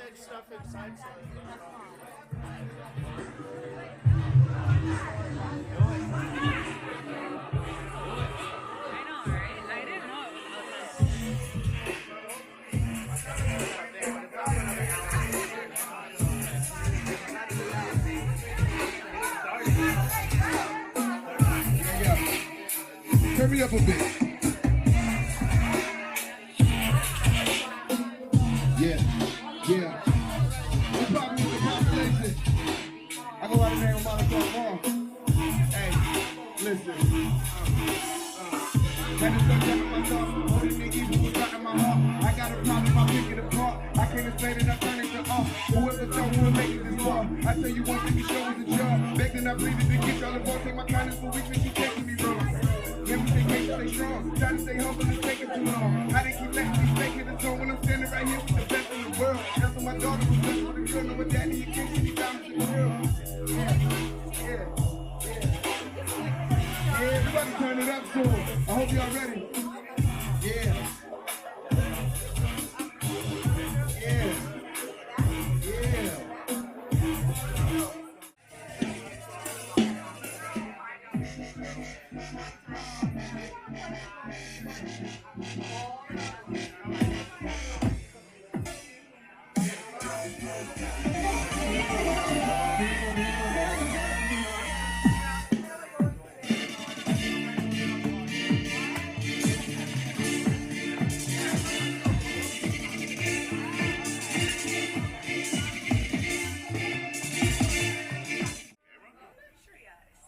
like stuff inside. Turn me up a bit. Yeah. What's poppin' with the population? I go by the name of Monaco Long. Hey, listen. Had to start telling myself, holding me evil was right in my heart. I got a problem, I pick it apart. I can't explain it, I turn it to off. Whoever thought we would make it this far. I tell you one thing, you show is a job. Begging, I breathe it to get y'all involved. Take my kindness for weeks and keep taking me wrong. Everything makes me stay strong. Try to stay humble and take it too long. I didn't keep letting me fake it until when I'm standing right here with the best in the world. That's what my daughter was blessed with a girl. Know what daddy, you can't see me down in the world. Yeah, everybody turn it up soon. I hope y'all ready. Yeah.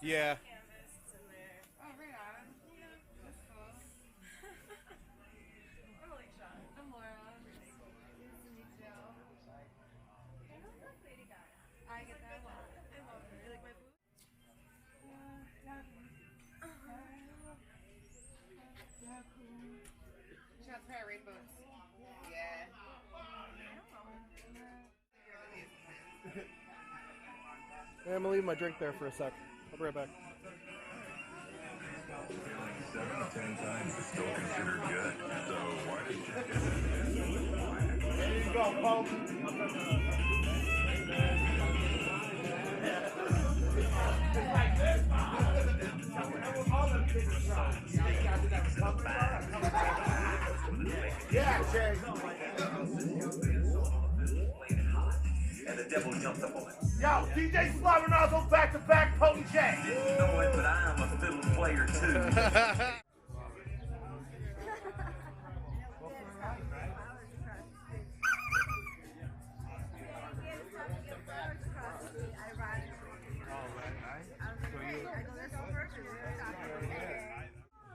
Yeah. I'm gonna leave my drink there for a sec. I'll be right back. 7 to 10 times is still considered good. So why did you? There you go, folks. Yeah, Jay. And the devil jumped up on it. Yo, DJ Slobbernozzle back-to-back potent J. You know it, but I am a fiddle player too.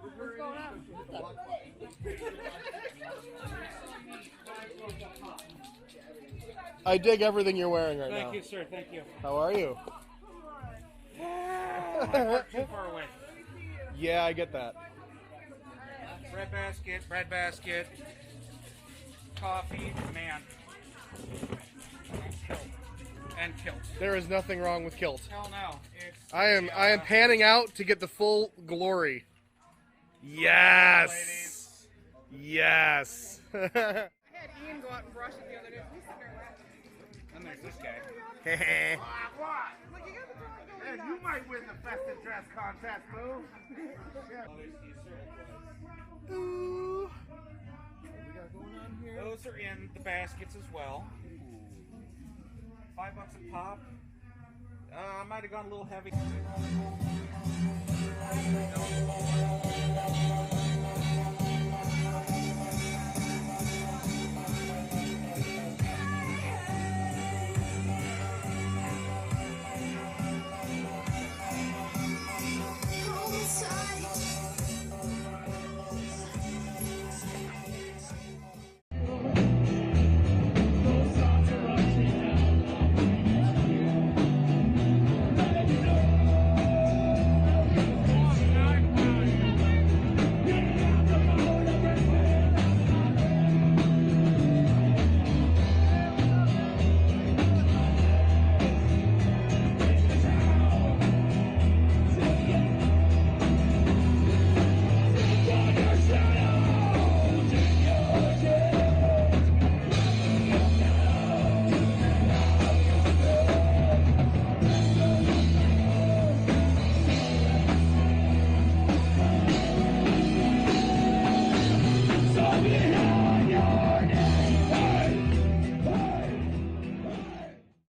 What's going on? I dig everything you're wearing right now. Thank you, sir. Thank you. How are you? I parked too far away. Yeah, I get that. Bread basket, coffee, man. And kilt. There is nothing wrong with kilt. Hell no. I am panning out to get the full glory. Yes. Yes. I had Ian go out and brush it the other day. And there's this guy. What? Look, you got the drawing going on. You might win the festive dress contest, boo. Ooh. Those are in the baskets as well. $5 a pop. I might have gone a little heavy.